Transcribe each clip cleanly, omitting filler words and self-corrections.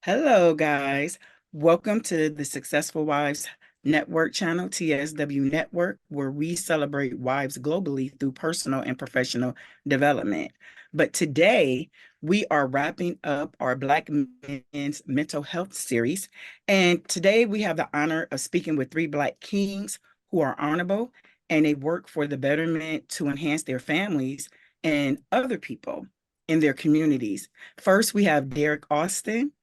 Hello, guys. Welcome to the Successful Wives Network channel, TSW Network, where we celebrate wives globally through personal and professional development. But today, we are wrapping up our Black Men's Mental Health series. And today, we have the honor of speaking with three Black kings who are honorable and they work for the betterment to enhance their families and other people in their communities. First, we have Derek Austin.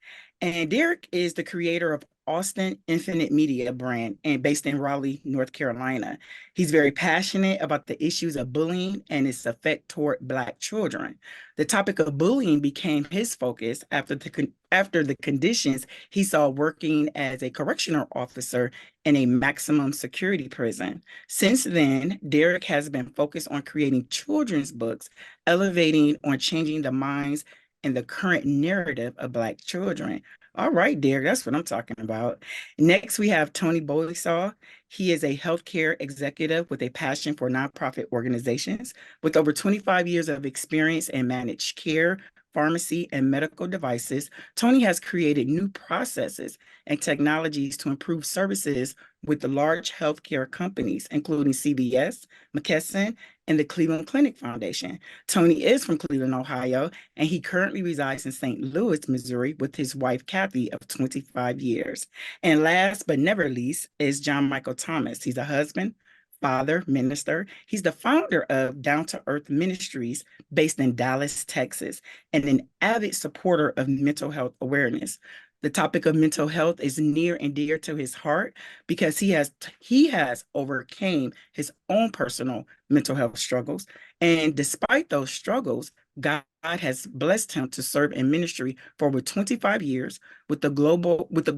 And Derek is the creator of Austin Infinite Media brand and based in Raleigh, North Carolina. He's very passionate about the issues of bullying and its effect toward Black children. The topic of bullying became his focus after the conditions he saw working as a correctional officer in a maximum security prison. Since then, Derek has been focused on creating children's books, elevating on changing the minds and the current narrative of Black children. All right, Derek, that's what I'm talking about. Next, we have Tony Boysaw. He is a healthcare executive with a passion for nonprofit organizations. With over 25 years of experience in managed care, pharmacy, and medical devices, Tony has created new processes and technologies to improve services with the large healthcare companies, including CVS, McKesson, and the Cleveland Clinic Foundation. Tony is from Cleveland, Ohio, and he currently resides in St. Louis, Missouri, with his wife, Kathy, of 25 years. And last but never least is Jon-Michael Thomas. He's a husband, father, minister. He's the founder of Down to Earth Ministries based in Dallas, Texas, and an avid supporter of mental health awareness. The topic of mental health is near and dear to his heart because he has overcame his own personal mental health struggles. And despite those struggles, God has blessed him to serve in ministry for over 25 years with the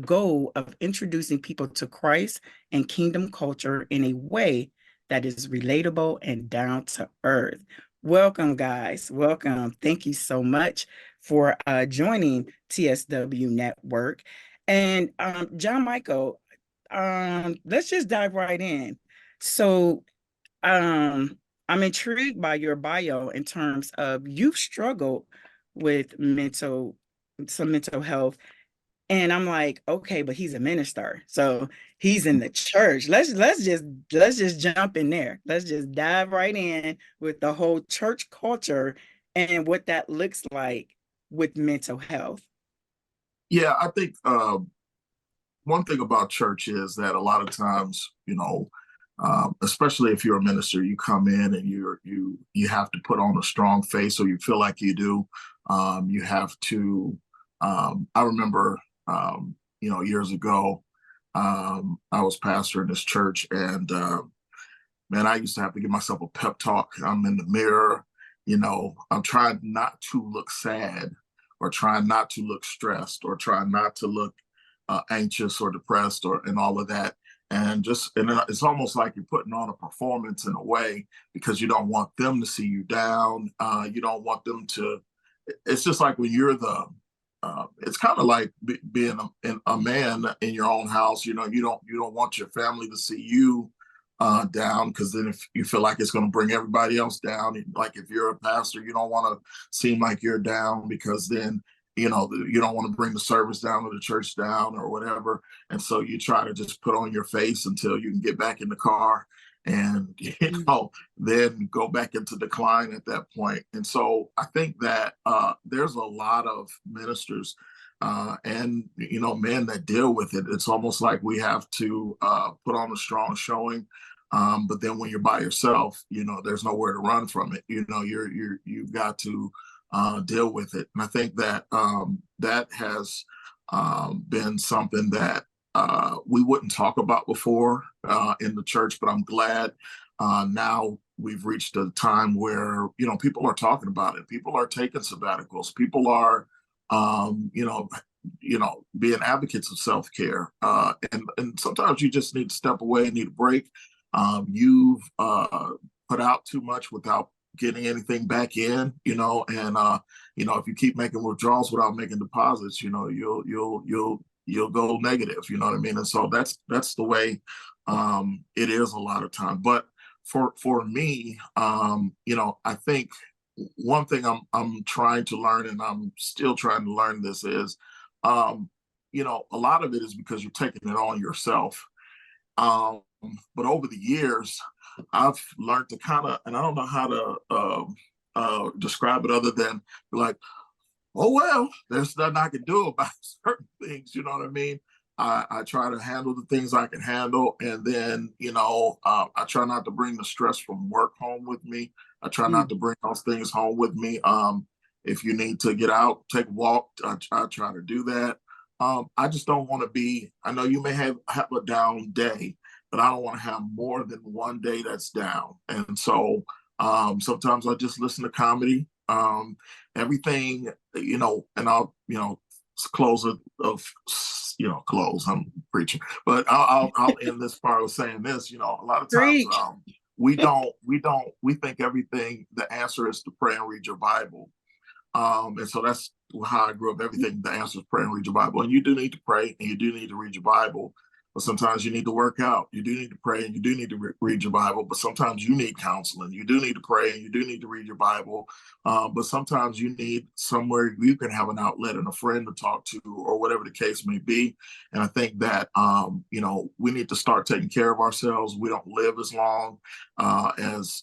goal of introducing people to Christ and kingdom culture in a way that is relatable and down to earth. Welcome, guys. Welcome. Thank you so much for joining TSW Network. And Jon-Michael, let's just dive right in. So, I'm intrigued by your bio in terms of you've struggled with some mental health. And I'm like, okay, but he's a minister. So he's in the church. Let's just jump in there. Let's just dive right in with the whole church culture and what that looks like with mental health. Yeah, I think one thing about church is that a lot of times, especially if you're a minister, you come in and you have to put on a strong face, or you feel like you do. You have to. I remember, years ago, I was pastor in this church, and man, I used to have to give myself a pep talk. I'm in the mirror, I'm trying not to look sad, or trying not to look stressed, or trying not to look anxious or depressed, and all of that. And it's almost like you're putting on a performance in a way, because you don't want them to see you down. You don't want them to. It's just like when you're the. It's kind of like being a man in your own house. You don't want your family to see you down, because then if you feel like it's going to bring everybody else down, like if you're a pastor, you don't want to seem like you're down, because then you don't want to bring the service down or the church down or whatever. And so you try to just put on your face until you can get back in the car, and then go back into decline at that point. And so I think that there's a lot of ministers and men that deal with it. It's almost like we have to put on a strong showing. But then when you're by yourself, there's nowhere to run from it. You've got to deal with it. And I think that that has been something that we wouldn't talk about before in the church, but I'm glad now we've reached a time where people are talking about it. People are taking sabbaticals. People are being advocates of self-care. And sometimes you just need to step away, need a break. You've put out too much without getting anything back in, and if you keep making withdrawals without making deposits, you'll go negative, you know what I mean? And so that's the way it is a lot of time. But for me, I think one thing I'm trying to learn, and I'm still trying to learn this, is a lot of it is because you're taking it on yourself. Um, but over the years, I've learned to kind of, and I don't know how to describe it other than like, oh well, there's nothing I can do about certain things. You know what I mean? I try to handle the things I can handle, and then I try not to bring the stress from work home with me. I try not to bring those things home with me. If you need to get out, take a walk, I try to do that. I just don't want to be. I know you may have a down day, but I don't want to have more than one day that's down. And so sometimes I just listen to comedy. Everything, and I'll, close of close. I'm preaching, but I'll end this part with saying this. A lot of times Preach. we think everything, the answer is to pray and read your Bible. And so that's how I grew up. Everything, the answer is pray and read your Bible. And you do need to pray and you do need to read your Bible. But sometimes you need to work out. You do need to pray and you do need to read your Bible. But sometimes you need counseling. You do need to pray and you do need to read your Bible. But sometimes you need somewhere you can have an outlet and a friend to talk to, or whatever the case may be. And I think that we need to start taking care of ourselves. We don't live as long as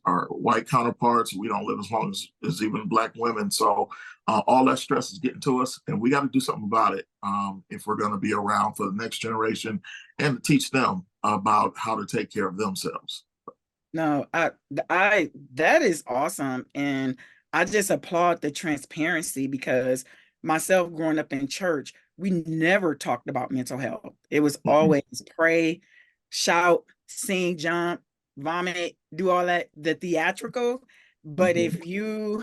our white counterparts. We don't live as long as even Black women. So all that stress is getting to us, and we got to do something about it if we're going to be around for the next generation and to teach them about how to take care of themselves. No, that is awesome. And I just applaud the transparency, because myself growing up in church, we never talked about mental health. It was Mm-hmm. always pray, shout, sing, jump, vomit, do all that, the theatrical. But Mm-hmm.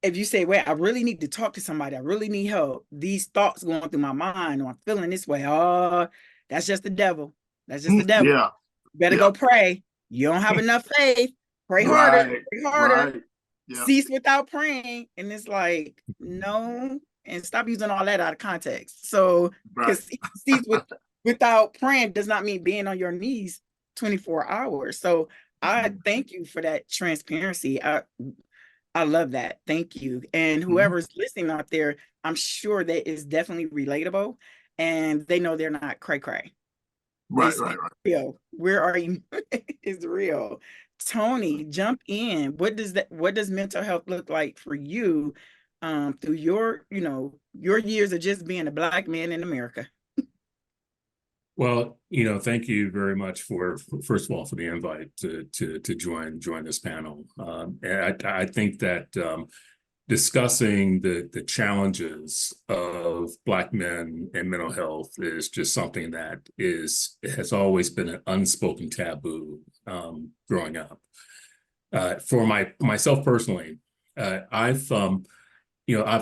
if you say, wait, I really need to talk to somebody, I really need help, these thoughts going through my mind, or I'm feeling this way, oh, that's just the devil. That's just the devil. Yeah, Better yeah, go pray. You don't have enough faith. Pray harder, right, pray harder. right, yeah, Cease without praying. And it's like, no, and stop using all that out of context. So, right. because without praying does not mean being on your knees 24 hours. So I Mm-hmm. thank you for that transparency. I love that. Thank you. And Mm-hmm. whoever's listening out there, I'm sure that is definitely relatable, and they know they're not cray cray. Right, It's right, right. real. Where are you? It's real. Tony, jump in. What does mental health look like for you through your years of just being a Black man in America? Well, thank you very much for first of all for the invite to join this panel. And I think that discussing the challenges of Black men and mental health is just something that has always been an unspoken taboo growing up. For myself personally, I've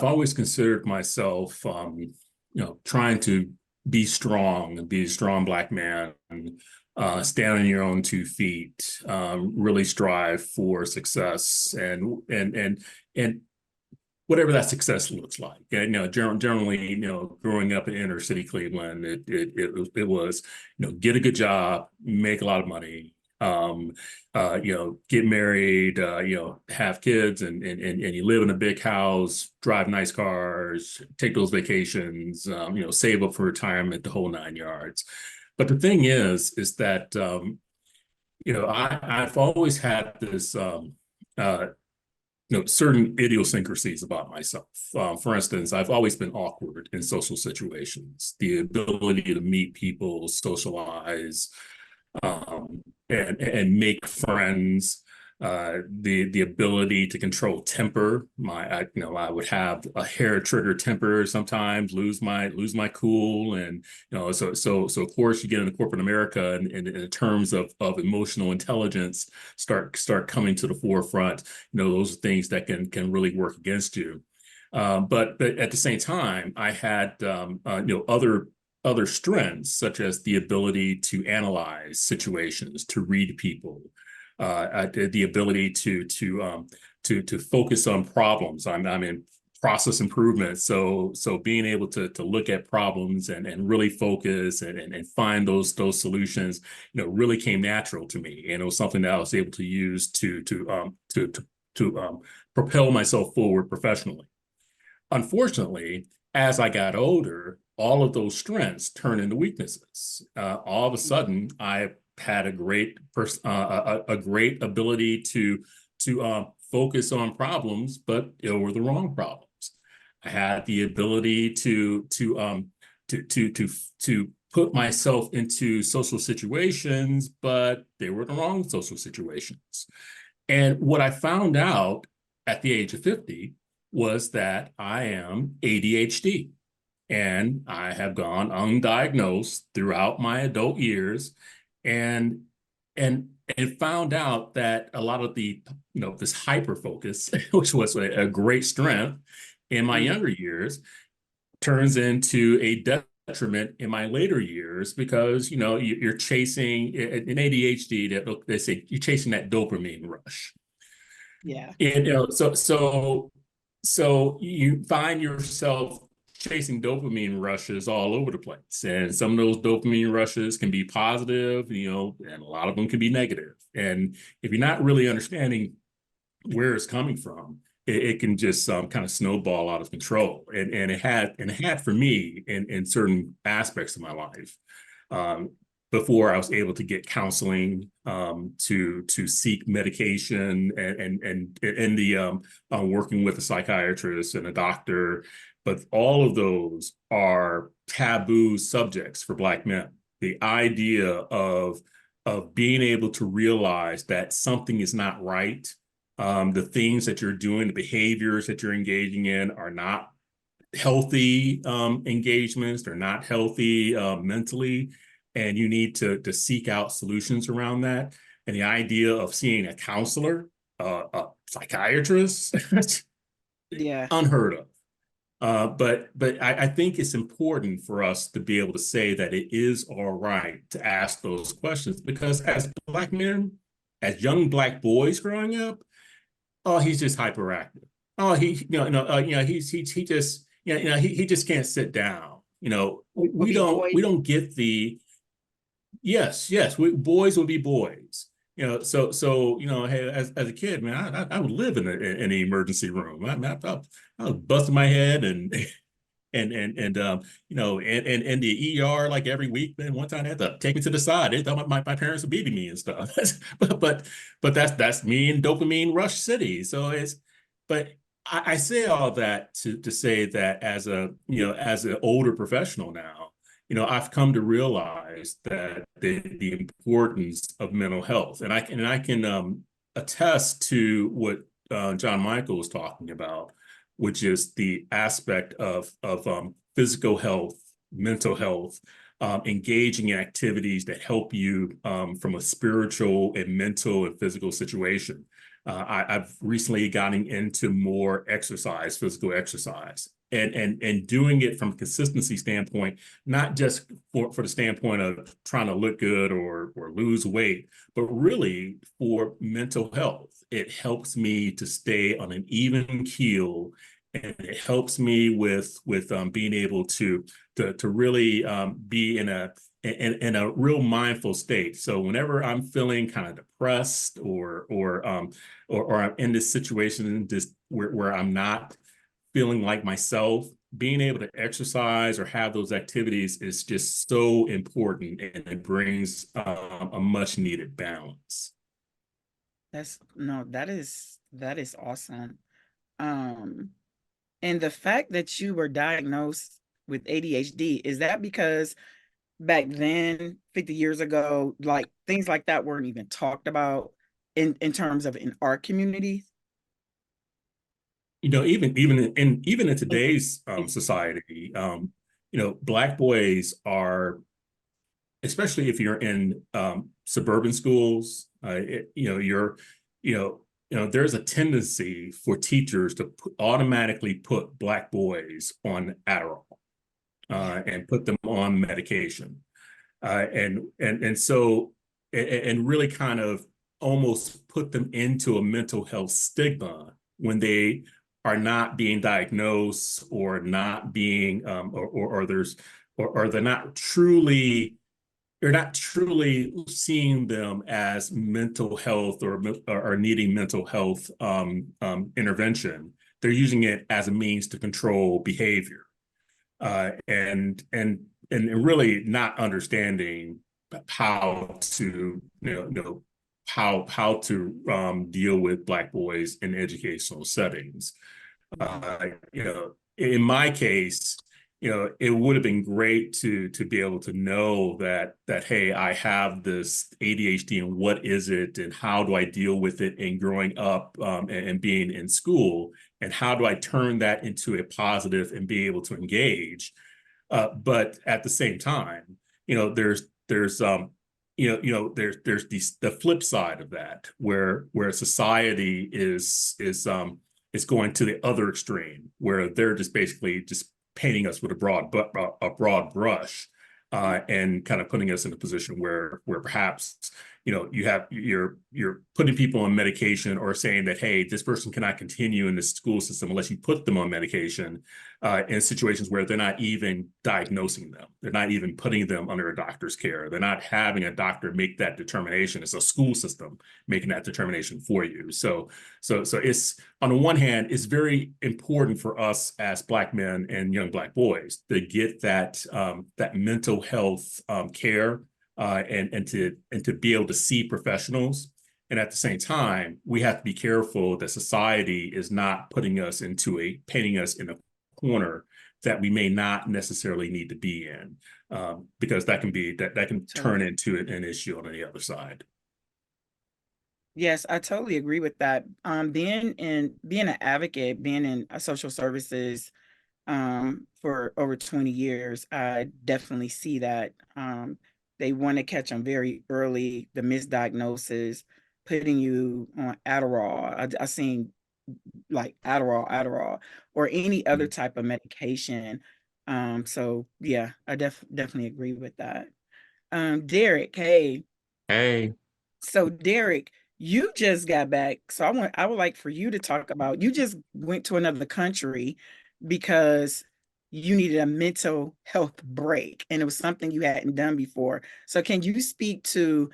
always considered myself trying to be strong and be a strong Black man, stand on your own 2 feet, really strive for success and whatever that success looks like. And, generally, growing up in inner city Cleveland, it was, get a good job, make a lot of money, get married, have kids, and you live in a big house, drive nice cars, take those vacations, save up for retirement, the whole 9 yards. But the thing is that I've always had this certain idiosyncrasies about myself. For instance, I've always been awkward in social situations. The ability to meet people, socialize, and make friends. The ability to control temper. I would have a hair trigger temper sometimes, lose my cool, and so of course you get into corporate America, and in terms of emotional intelligence start coming to the forefront. Those are things that can really work against you. But at the same time, I had other strengths, such as the ability to analyze situations, to read people, the ability to focus on problems. I'm in process improvement, so being able to look at problems and really focus and find those solutions, really came natural to me, and it was something that I was able to use to propel myself forward professionally. unfortunately, as I got older, all of those strengths turned into weaknesses. All of a sudden, I had a great ability to focus on problems, but they were the wrong problems. I had the ability to put myself into social situations, but they were the wrong social situations. And what I found out at the age of 50 was that I am ADHD. And I have gone undiagnosed throughout my adult years, and and and found out that a lot of the, this hyper focus, which was a great strength in my younger years, turns into a detriment in my later years, because you're chasing in ADHD, that they say you're chasing that dopamine rush. Yeah. And so you find yourself chasing dopamine rushes all over the place. And some of those dopamine rushes can be positive, and a lot of them can be negative. And if you're not really understanding where it's coming from, it can just kind of snowball out of control. And it had for me in certain aspects of my life. Before I was able to get counseling, to seek medication, and the working with a psychiatrist and a doctor. But all of those are taboo subjects for Black men. The idea of being able to realize that something is not right, the things that you're doing, the behaviors that you're engaging in are not healthy engagements. They're not healthy mentally, and you need to seek out solutions around that. And the idea of seeing a counselor, a psychiatrist, Yeah. unheard of. But I think it's important for us to be able to say that it is all right to ask those questions, because as Black men, as young Black boys growing up, oh, he's just hyperactive. Oh, he just he just can't sit down. We don't get the yes, boys will be boys. Hey, as a kid, man, I would live in an emergency room. I was busting my head and in the ER like every week. Then one time they had to take me to the side. They thought my parents were beating me and stuff. but that's me in dopamine rush city. But I say all that to say that as an older professional now, I've come to realize that the importance of mental health, and I can attest to what Jon-Michael was talking about, which is the aspect of physical health, mental health, engaging in activities that help you from a spiritual and mental and physical situation. I've recently gotten into more exercise, physical exercise, and doing it from a consistency standpoint, not just for the standpoint of trying to look good or lose weight, but really for mental health. It helps me to stay on an even keel, and it helps me with being able to really be in a real mindful state. So whenever I'm feeling kind of depressed or I'm in this situation where I'm not feeling like myself, being able to exercise or have those activities is just so important, and it brings a much needed balance. That is awesome. And the fact that you were diagnosed with ADHD, is that because back then, 50 years ago, like things like that weren't even talked about in terms of in our community? Even in today's society, Black boys are, especially if you're in suburban schools, there's a tendency for teachers to automatically put Black boys on Adderall and put them on medication, and really kind of almost put them into a mental health stigma when they are not being diagnosed or not being or they're not truly seeing them as mental health or needing mental health intervention. they're using it as a means to control behavior, and really not understanding how to how to deal with Black boys in educational settings. In my case, it would have been great to be able to know that hey, I have this ADHD, and what is it, and how do I deal with it in growing up, and being in school, and how do I turn that into a positive and be able to engage. But at the same time, there's the flip side of that, where society is going to the other extreme, where they're just basically just painting us with a broad brush, and kind of putting us in a position where perhaps you're putting people on medication, or saying that hey, this person cannot continue in the school system unless you put them on medication, in situations where they're not even diagnosing them, they're not even putting them under a doctor's care, they're not having a doctor make that determination. It's a school system making that determination for you. So it's, on the one hand, it's very important for us as Black men and young Black boys to get that mental health care, and to be able to see professionals. And at the same time, we have to be careful that society is not painting us in a corner that we may not necessarily need to be in, because that can turn into an issue on the other side. Yes, I totally agree with that. Being an advocate, being in social services for over 20 years, I definitely see that. They want to catch them very early, the misdiagnosis, putting you on Adderall. I seen like Adderall, or any other type of medication. So yeah, I definitely agree with that. Derek, hey. Hey. So Derek, you just got back. So I would like for you to talk about, you just went to another country because you needed a mental health break, and it was something you hadn't done before. So can you speak to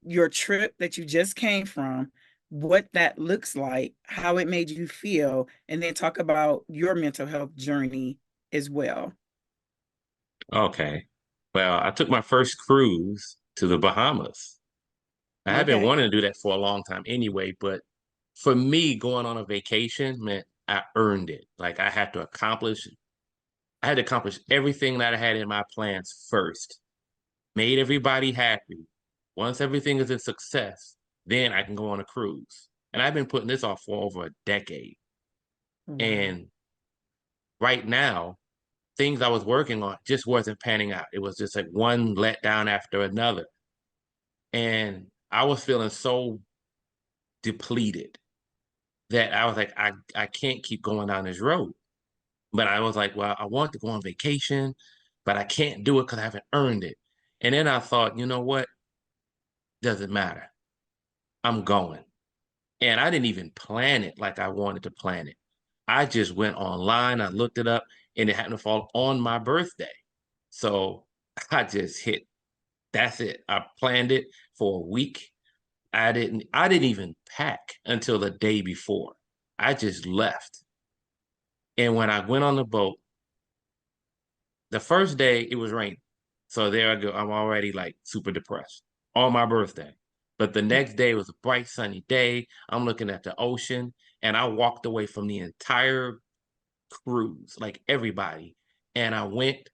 your trip that you just came from, what that looks like, how it made you feel, and then talk about your mental health journey as well? Okay. Well, I took my first cruise to the Bahamas. I have been Okay. wanting to do that for a long time anyway, but for me, going on a vacation meant I earned it. Like I had to accomplish everything that I had in my plans first, made everybody happy. Once everything is a success, then I can go on a cruise. And I've been putting this off for over a decade. Wow. And right now, things I was working on just wasn't panning out. It was just like one letdown after another. And I was feeling so depleted that I was like, I can't keep going down this road. But I was like, well, I want to go on vacation, but I can't do it because I haven't earned it. And then I thought, you know what? Doesn't matter. I'm going. And I didn't even plan it like I wanted to plan it. I just went online, I looked it up, and it happened to fall on my birthday. So I just hit, that's it. I planned it for a week. I didn't even pack until the day before. I just left. And when I went on the boat, the first day it was raining. So there I go. I'm already like super depressed on my birthday. But the next day was a bright sunny day. I'm looking at the ocean, and I walked away from the entire cruise, like everybody. And I went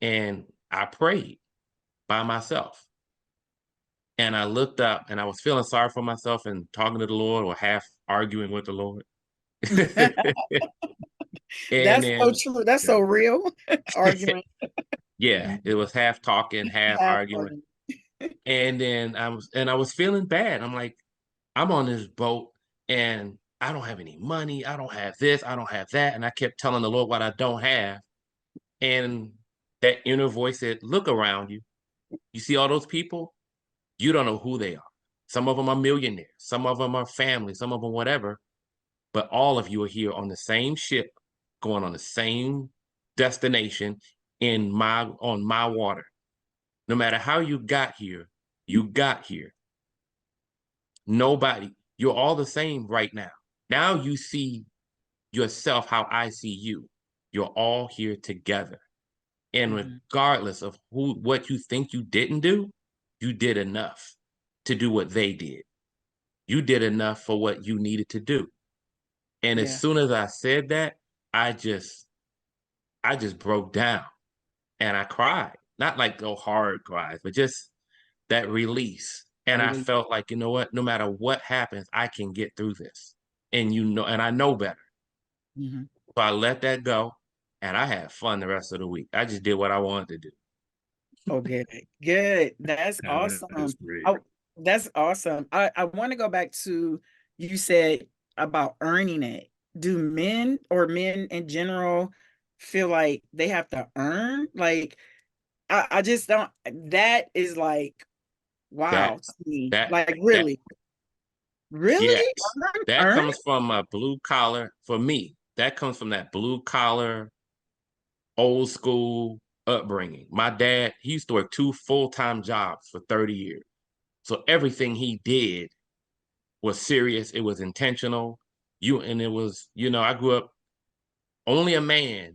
and I prayed by myself. And I looked up and I was feeling sorry for myself and talking to the Lord, or half arguing with the Lord. And That's so then, true. That's yeah, so real. Arguing. yeah, it was half talking, half Half arguing. arguing. And then I was feeling bad. I'm like, I'm on this boat and I don't have any money. I don't have this. I don't have that. And I kept telling the Lord what I don't have. And that inner voice said, look around you. You see all those people? You don't know who they are. Some of them are millionaires. Some of them are family. Some of them whatever. But all of you are here on the same ship, going on the same destination on my water. No matter how you got here, you got here. Nobody, you're all the same right now. Now you see yourself how I see you. You're all here together. And regardless of what you think you didn't do, you did enough to do what they did. You did enough for what you needed to do. And as soon as I said that, I just broke down and I cried. Not like go hard cries, but just that release. And I felt like, you know what, no matter what happens, I can get through this. And and I know better. So I let that go and I had fun the rest of the week. I just did what I wanted to do. Oh, good. Good. That's awesome. That's awesome. I want to go back to, you said about earning it. Do men or men in general feel like they have to earn? Like, I just don't, that is like, wow, to me. Like, really? Really? Yes. That comes from a blue collar, for me, that comes from that blue collar, old school upbringing. My dad, he used to work 2 full-time jobs for 30 years. So everything he did was serious. It was intentional. And it was, I grew up, only a man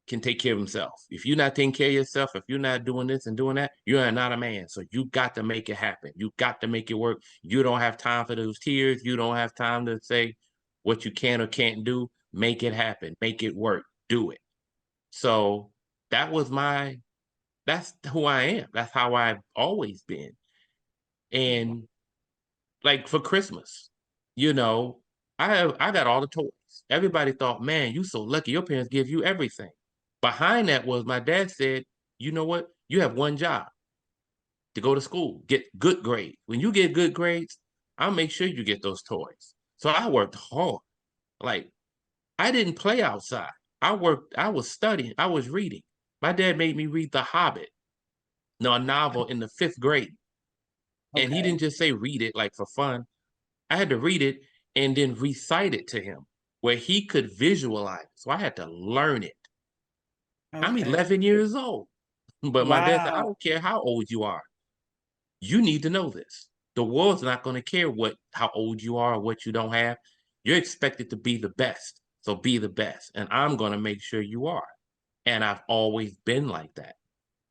can take care of himself. If you're not taking care of yourself, if you're not doing this and doing that, you are not a man. So you got to make it happen. You got to make it work. You don't have time for those tears. You don't have time to say what you can or can't do. Make it happen. Make it work. Do it. So that's who I am. That's how I've always been. And like for Christmas, I got all the toys. Everybody thought, man, you so lucky. Your parents give you everything. Behind that was my dad said, you know what? You have one job, to go to school, get good grades. When you get good grades, I'll make sure you get those toys. So I worked hard. Like, I didn't play outside. I was studying, I was reading. My dad made me read The Hobbit, a novel, in the 5th grade. And he didn't just say read it like for fun. I had to read it and then recite it to him where he could visualize it. So I had to learn it. I'm 11 years old. But my dad said, I don't care how old you are. You need to know this. The world's not going to care how old you are or what you don't have. You're expected to be the best. So be the best. And I'm going to make sure you are. And I've always been like that.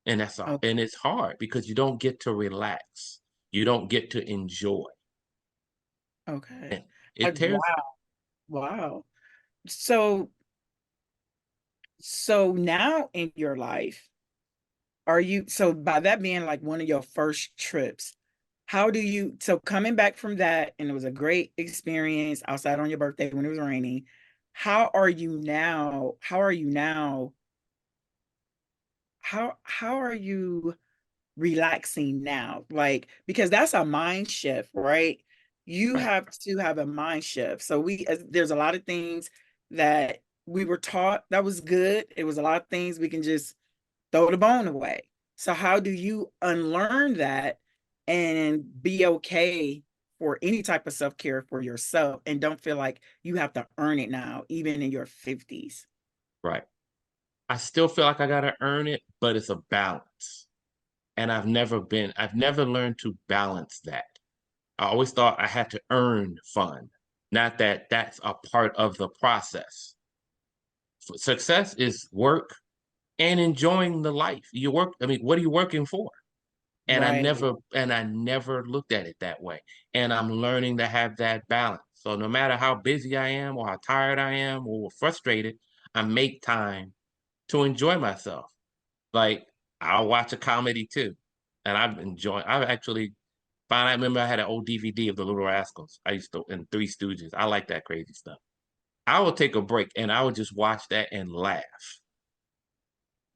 And that's all. And it's hard because you don't get to relax. You don't get to enjoy. Okay. It tears. Wow. So now in your life, so by that being like one of your first trips, so coming back from that, and it was a great experience outside on your birthday when it was raining, how are you now? How are you relaxing now? Like, because that's a mind shift, right? You have to have a mind shift. So there's a lot of things that we were taught that was good. It was a lot of things we can just throw the bone away. So how do you unlearn that and be okay for any type of self-care for yourself and don't feel like you have to earn it now, even in your 50s? Right. I still feel like I got to earn it, but it's a balance. And I've never learned to balance that. I always thought I had to earn fun, not that that's a part of the process. Success is work and enjoying the life. What are you working for? And I never looked at it that way. And I'm learning to have that balance. So no matter how busy I am or how tired I am or frustrated, I make time to enjoy myself. Like, I'll watch a comedy too. And I've actually I remember I had an old DVD of the Little Rascals. And Three Stooges. I like that crazy stuff. I would take a break and I would just watch that and laugh.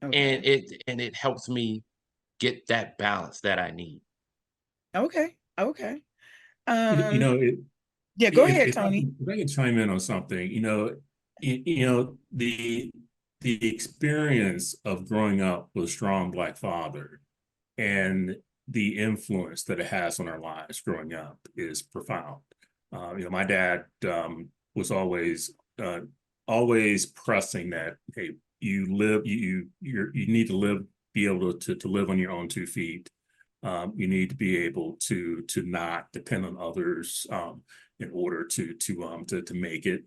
And it helps me get that balance that I need. Okay. Yeah, go ahead, Tony. If I can chime in on something, the experience of growing up with a strong Black father and the influence that it has on our lives growing up is profound. My dad was always pressing that, hey, you need to live, be able to live on your own 2 feet. You need to be able to not depend on others in order to make it.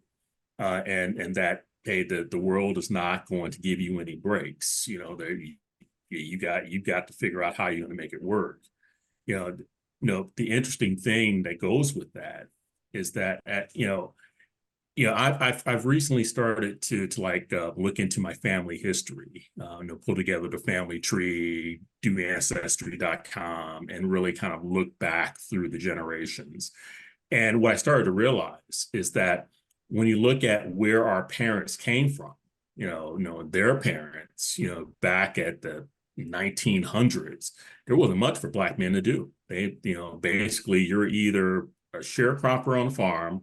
and that, hey, the world is not going to give you any breaks. You got to figure out how you're going to make it work. The interesting thing that goes with that is that I've recently started to like look into my family history, pull together the family tree, do ancestry.com, and really kind of look back through the generations. And what I started to realize is that when you look at where our parents came from, their parents, back at the 1900s, there wasn't much for Black men to do. They, basically you're either a sharecropper on a farm,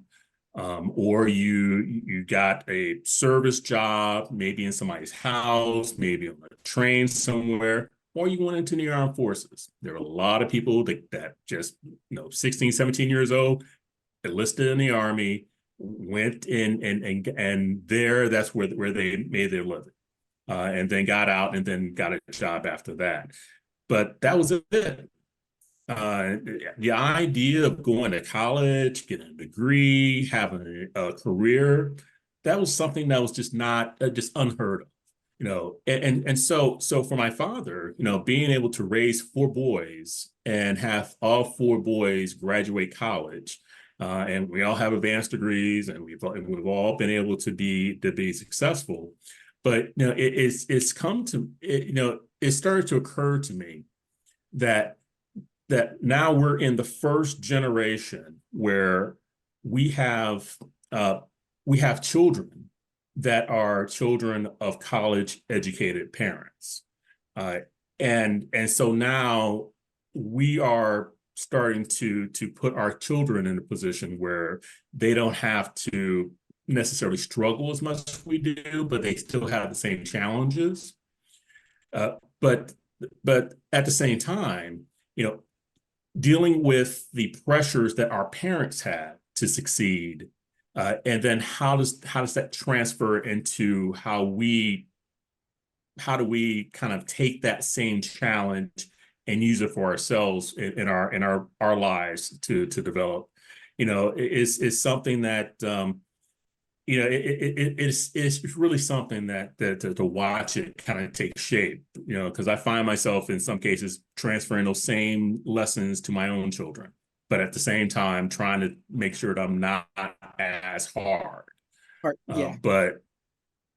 or you got a service job, maybe in somebody's house, maybe on a train somewhere, or you went into the armed forces. There are a lot of people that just, 16, 17 years old, enlisted in the army, went in and there, that's where they made their living. And then got out and then got a job after that. But that was it. The idea of going to college, getting a degree, having a career, that was something that was just not just unheard of. And so for my father, being able to raise 4 boys and have all 4 boys graduate college, and we all have advanced degrees, and we've all been able to be successful. But it's come to it started to occur to me that now we're in the first generation where we have children that are children of college educated parents, and so now we are starting to put our children in a position where they don't have to necessarily struggle as much as we do, but they still have the same challenges. But at the same time, dealing with the pressures that our parents had to succeed, and then how does that transfer into how do we kind of take that same challenge and use it for ourselves in our lives to develop? Is something that it's really something that to watch it kind of take shape, because I find myself in some cases transferring those same lessons to my own children, but at the same time trying to make sure that I'm not as hard. Yeah. But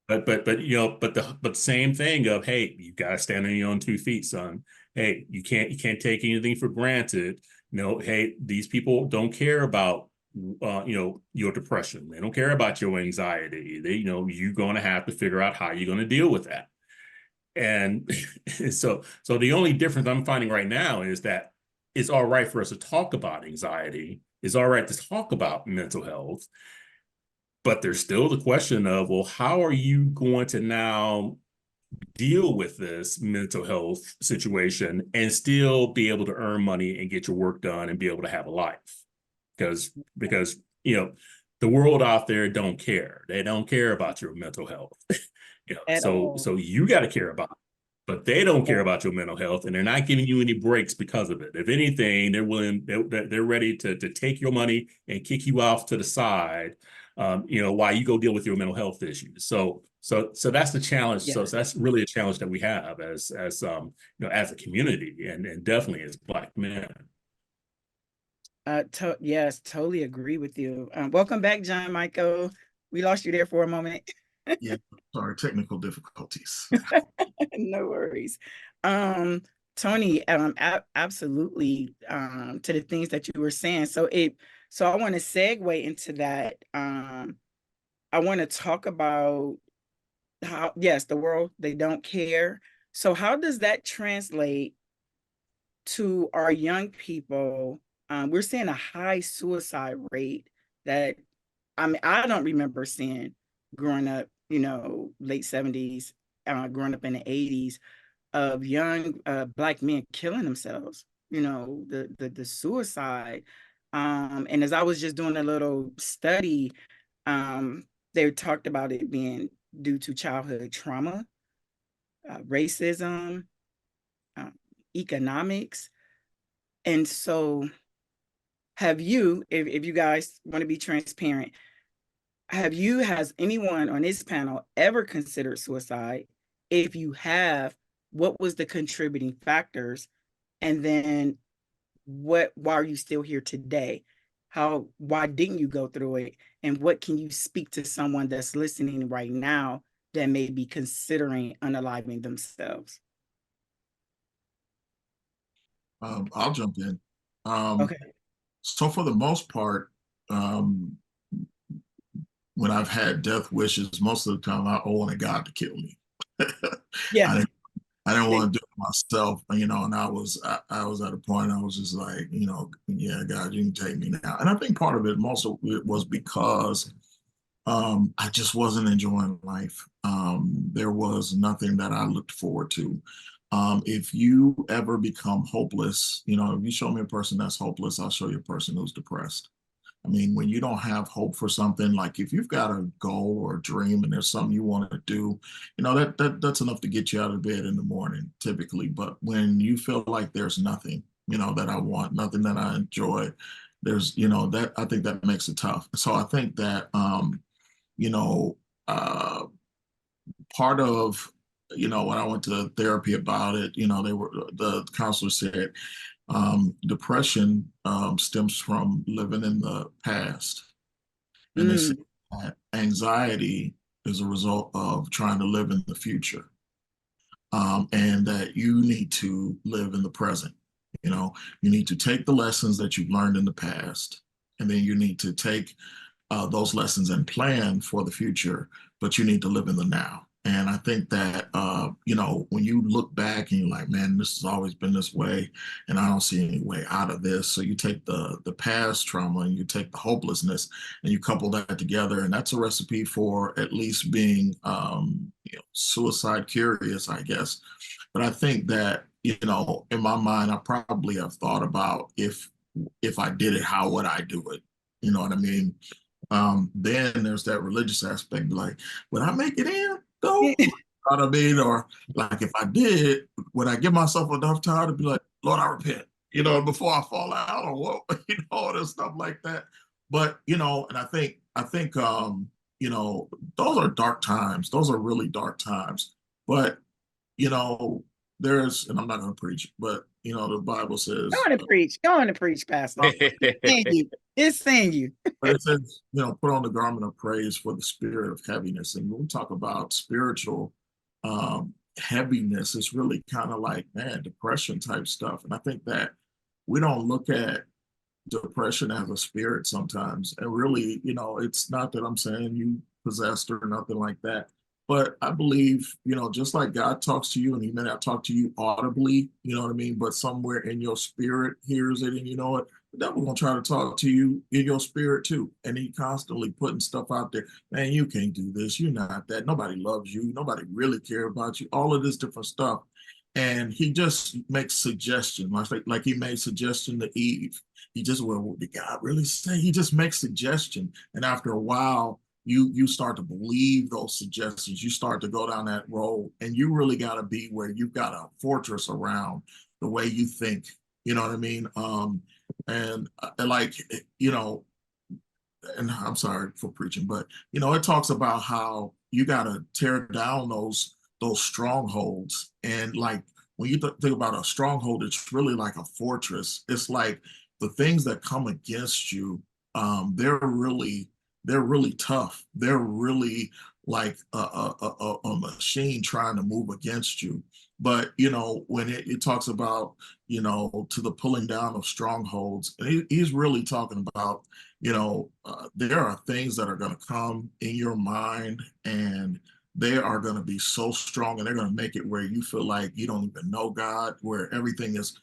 the same thing of, hey, you gotta stand on your own 2 feet, son. Hey, you can't take anything for granted. Hey, these people don't care about your depression. They don't care about your anxiety. You're going to have to figure out how you're going to deal with that. And so the only difference I'm finding right now is that it's all right for us to talk about anxiety. It's all right to talk about mental health, but there's still the question of, well, how are you going to now deal with this mental health situation and still be able to earn money and get your work done and be able to have a life? Because the world out there don't care. They don't care about your mental health. So you got to care about it, but they don't care about your mental health, and they're not giving you any breaks because of it. If anything, they're ready to take your money and kick you off to the side, while you go deal with your mental health issues. So that's the challenge. Yeah. So that's really a challenge that we have as a community, and definitely as Black men. Yes, totally agree with you. Welcome back, Jon-Michael. We lost you there for a moment. Yeah, sorry, technical difficulties. No worries. Tony, absolutely, to the things that you were saying. So I want to segue into that. I want to talk about how, yes, the world, they don't care. So how does that translate to our young people? We're seeing a high suicide rate that, I don't remember seeing growing up, late 70s, growing up in the 80s, of young Black men killing themselves, the suicide. And as I was just doing a little study, they talked about it being due to childhood trauma, racism, economics. And so have you, if you guys want to be transparent, has anyone on this panel ever considered suicide? If you have, what was the contributing factors? And then why are you still here today? Why didn't you go through it? And what can you speak to someone that's listening right now that may be considering unaliving themselves? I'll jump in. Okay. So for the most part, when I've had death wishes, most of the time I wanted God to kill me. Yeah. I didn't want to do it myself, and I was at a point I was just like, yeah, God, you can take me now. And I think part of it, most of it was because I just wasn't enjoying life. There was nothing that I looked forward to. If you ever become hopeless, if you show me a person that's hopeless, I'll show you a person who's depressed. I mean, when you don't have hope for something, like if you've got a goal or a dream and there's something you want to do, that's enough to get you out of bed in the morning, typically. But when you feel like there's nothing, that I want, nothing that I enjoy, that I think that makes it tough. So I think that you know, uh, part of when I went to therapy about it, the counselor said depression stems from living in the past. And they say Mm. that anxiety is a result of trying to live in the future. And that you need to live in the present. You need to take the lessons that you've learned in the past, and then you need to take those lessons and plan for the future, but you need to live in the now. And I think that, when you look back and you're like, man, this has always been this way, and I don't see any way out of this. So you take the past trauma and you take the hopelessness and you couple that together. And that's a recipe for at least being, suicide curious, I guess. But I think that, in my mind, I probably have thought about if I did it, how would I do it? You know what I mean? Then there's that religious aspect, like, would I make it in though? You know what I mean? Or like, if I did, would I give myself enough time to be like, Lord, I repent, before I fall out or what, and stuff like that. But, and those are dark times. Those are really dark times. But, you know, and I'm not going to preach, but, the Bible Go says, on and preach. Go on and preach, Pastor. Thank you. It's saying you. but it says, put on the garment of praise for the spirit of heaviness. And when we talk about spiritual heaviness, it's really kind of like, man, depression type stuff. And I think that we don't look at depression as a spirit sometimes. And really, it's not that I'm saying you possessed or nothing like that. But I believe, just like God talks to you and he may not talk to you audibly, you know what I mean? But somewhere in your spirit hears it, and you know what? The devil gonna try to talk to you in your spirit too. And he constantly putting stuff out there. Man, you can't do this. You're not that. Nobody loves you. Nobody really care about you. All of this different stuff. And he just makes suggestions. Like he made suggestion to Eve. He just, well, did God really say? He just makes suggestion. And after a while, you start to believe those suggestions. You start to go down that road, and you really got to be where you've got a fortress around the way you think. You know what I mean? And like, and I'm sorry for preaching, but it talks about how you got to tear down those strongholds. And like when you think about a stronghold, it's really like a fortress. It's like the things that come against you, they're really tough. They're really like a machine trying to move against you. But when it talks about to the pulling down of strongholds, he's really talking about there are things that are going to come in your mind, and they are going to be so strong, and they're going to make it where you feel like you don't even know God, where everything is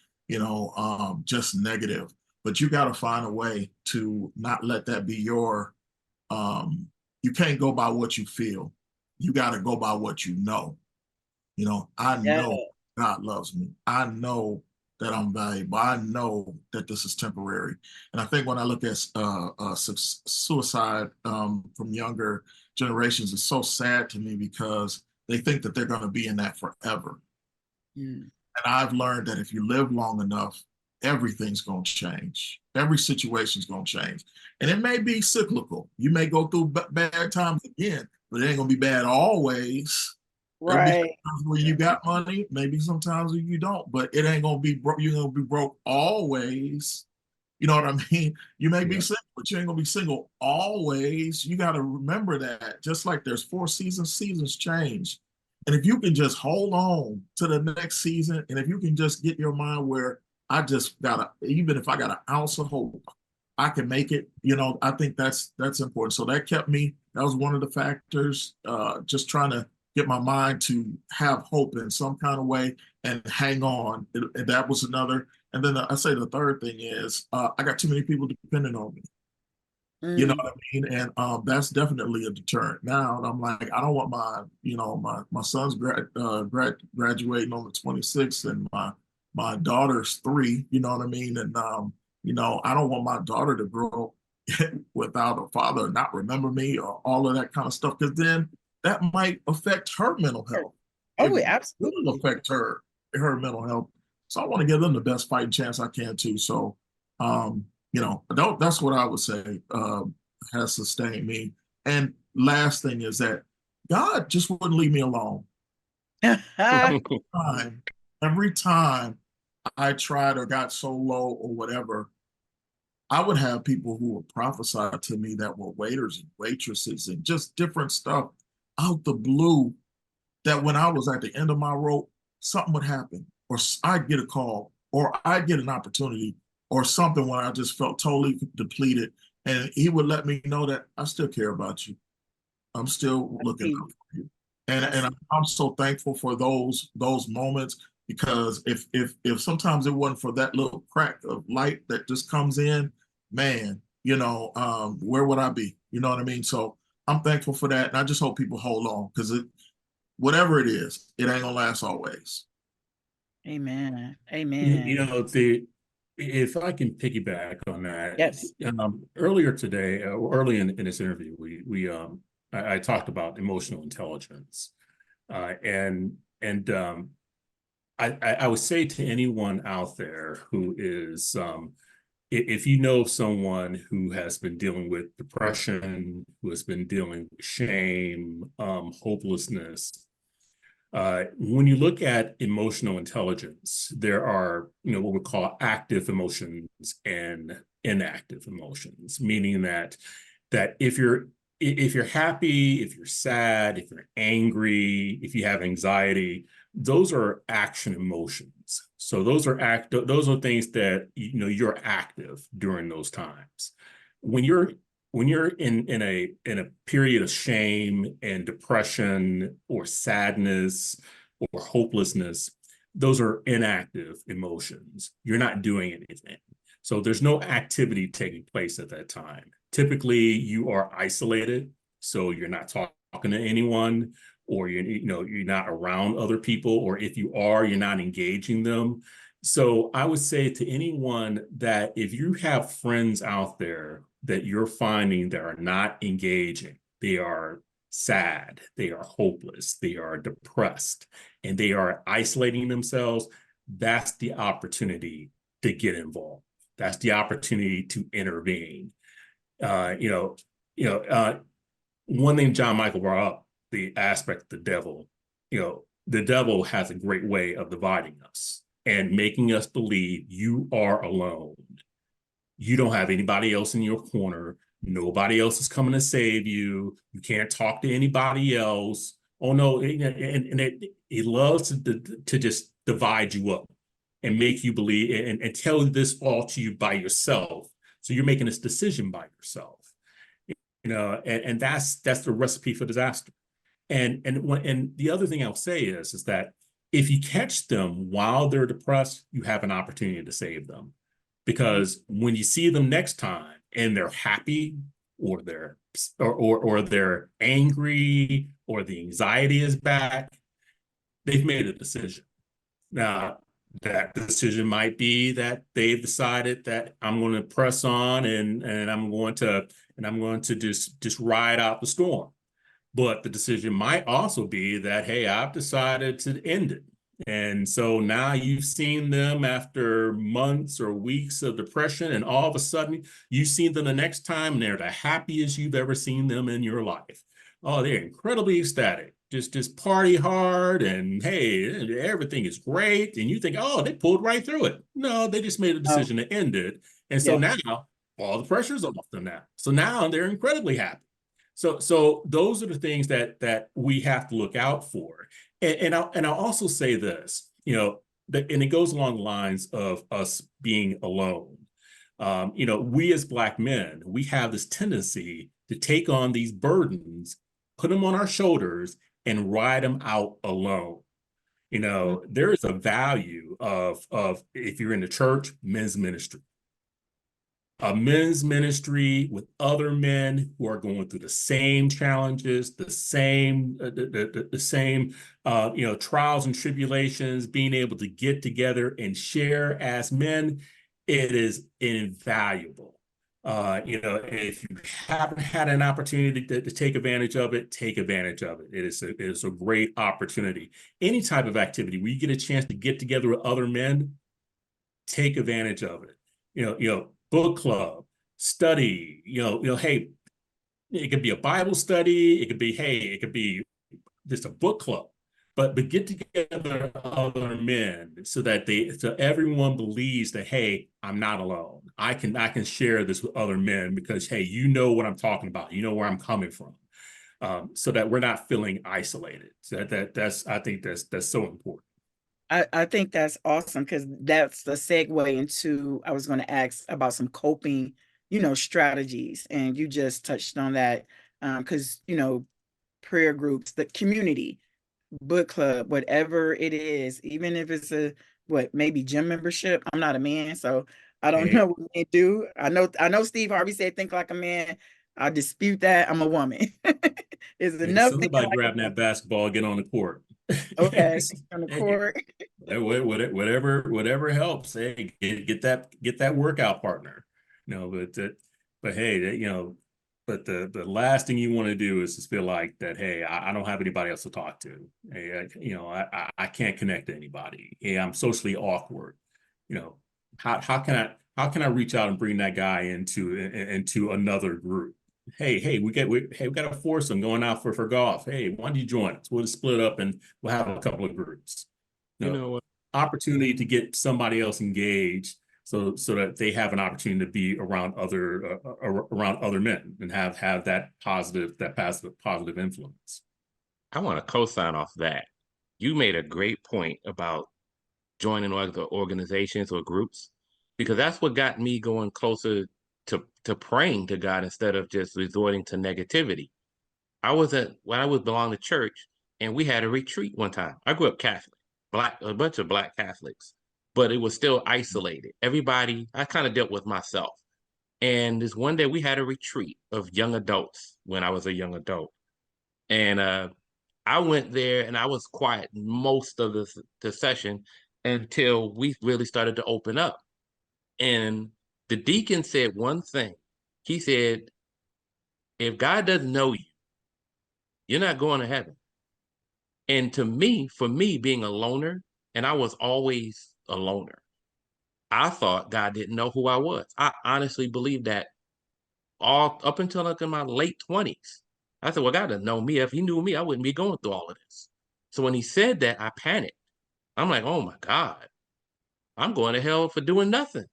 just negative. But you got to find a way to not let that be your you can't go by what you feel. You got to go by what you know. I Yeah. know God loves me. I know that I'm valuable. I know that this is temporary. And I think when I look at suicide from younger generations, it's so sad to me because they think that they're going to be in that forever. Mm. And I've learned that if you live long enough, everything's going to change. Every situation's going to change. And it may be cyclical. You may go through bad times again, but it ain't going to be bad always. There'll be Right. times where you got money, maybe sometimes where you don't, but it ain't going to be broke. You're going to be broke always. You know what I mean? You may be single, but you ain't going to be single always. You got to remember that. Just like there's 4 seasons, seasons change. And if you can just hold on to the next season, and if you can just get your mind where I just gotta, even if I got an ounce of hope, I can make it. I think that's important. So that kept me. That was one of the factors. Just trying to get my mind to have hope in some kind of way and hang on. And that was another. And then I say the third thing is I got too many people depending on me. You know what I mean? And that's definitely a deterrent. Now I'm like, I don't want my son's graduating on the 26th, and my daughter's 3. You know what I mean? And I don't want my daughter to grow without a father, not remember me, or all of that kind of stuff, because then that might affect her mental health. Oh, It absolutely. will affect her mental health. So I want to give them the best fighting chance I can too. So that's what I would say has sustained me. And last thing is that God just wouldn't leave me alone. Every time I tried or got so low or whatever, I would have people who would prophesy to me that were waiters and waitresses and just different stuff out the blue, that when I was at the end of my rope, something would happen, or I'd get a call, or I'd get an opportunity, or something when I just felt totally depleted. And he would let me know that I still care about you. I'm still looking out for you. And I'm so thankful for those moments, because if sometimes it wasn't for that little crack of light that just comes in, man, where would I be? You know what I mean? So I'm thankful for that. And I just hope people hold on, because whatever it is, it ain't gonna last always. Amen. Amen. If I can piggyback on that, Yes. Earlier today, early in this interview, I talked about emotional intelligence, and I would say to anyone out there who is, if you know someone who has been dealing with depression, who has been dealing with shame, hopelessness, when you look at emotional intelligence, there are, what we call active emotions and inactive emotions, meaning that if you're happy, if you're sad, if you're angry, if you have anxiety, those are action emotions. So those are things that you're active during those times. When you're in a period of shame and depression or sadness or hopelessness, those are inactive emotions. You're not doing anything. So there's no activity taking place at that time. Typically, you are isolated, so you're not talking to anyone, or you're not around other people, or if you are, you're not engaging them. So I would say to anyone that if you have friends out there that you're finding that are not engaging, they are sad, they are hopeless, they are depressed, and they are isolating themselves, that's the opportunity to get involved. That's the opportunity to intervene. One thing Jon-Michael brought up, the aspect of the devil, the devil has a great way of dividing us and making us believe you are alone. You don't have anybody else in your corner. Nobody else is coming to save you. You can't talk to anybody else. Oh no, and it loves to just divide you up and make you believe and tell this all to you by yourself. So you're making this decision by yourself, and that's the recipe for disaster. And the other thing I'll say is that if you catch them while they're depressed, you have an opportunity to save them. Because when you see them next time and they're happy, or they're angry, or the anxiety is back, they've made a decision. Now, that decision might be that they've decided that I'm going to press on and I'm going to just ride out the storm. But the decision might also be that, hey, I've decided to end it. And so now you've seen them after months or weeks of depression, and all of a sudden you've seen them the next time, and they're the happiest you've ever seen them in your life. Oh, they're incredibly ecstatic. Just party hard, and hey, everything is great. And you think, oh, they pulled right through it. No, they just made a Oh, decision to end it. And so yeah. now all the pressure's off them now. So now they're incredibly happy. So those are the things that we have to look out for. And I'll also say this, and it goes along the lines of us being alone. We as Black men, we have this tendency to take on these burdens, put them on our shoulders, and ride them out alone. There is a value of if you're in the church, men's ministry, a men's ministry with other men who are going through the same challenges, the same trials and tribulations, being able to get together and share as men. It is invaluable. If you haven't had an opportunity to take advantage of it, take advantage of it. It is a great opportunity. Any type of activity where you get a chance to get together with other men, take advantage of it. Book club, study, hey, it could be a Bible study, it could be just a book club, but get together other men so everyone believes that, hey, I'm not alone. I can share this with other men because, hey, you know what I'm talking about, you know where I'm coming from. So that we're not feeling isolated. So I think that's so important. I think that's awesome, because that's the segue into, I was going to ask about some coping, strategies. And you just touched on that, because, prayer groups, the community, book club, whatever it is, even if it's maybe gym membership. I'm not a man, so I don't Hey, know what they do. I know Steve Harvey said, think like a man. I dispute that. I'm a woman. It's hey, enough thinking somebody like a grabbing man. that basketball, get on the court. Okay, on the Hey, court. whatever helps. Hey, get that workout partner. But hey, but the last thing you want to do is just feel like that. Hey, I don't have anybody else to talk to. Hey, I can't connect to anybody. Hey, I'm socially awkward. You know, how can I reach out and bring that guy into another group? Hey, we got a foursome going out for golf. Hey, why don't you join us? We'll split up and we'll have a couple of groups. You You know, know what? opportunity to get somebody else engaged so that they have an opportunity to be around other men and have that positive influence. I want to co-sign off that. You made a great point about joining other organizations or groups, because that's what got me going closer to praying to God instead of just resorting to negativity. When I was belong to church, and we had a retreat one time. I grew up Catholic, a bunch of Black Catholics, but it was still isolated. Everybody, I kind of dealt with myself. And this one day we had a retreat of young adults when I was a young adult. And I went there and I was quiet most of the session until we really started to open up. And the deacon said one thing. He said, if God doesn't know you, you're not going to heaven. And for me, being a loner, and I was always a loner, I thought God didn't know who I was. I honestly believed that all up until like in my late 20s. I said, well, God doesn't know me. If he knew me, I wouldn't be going through all of this. So when he said that, I panicked. I'm like, oh my God, I'm going to hell for doing nothing.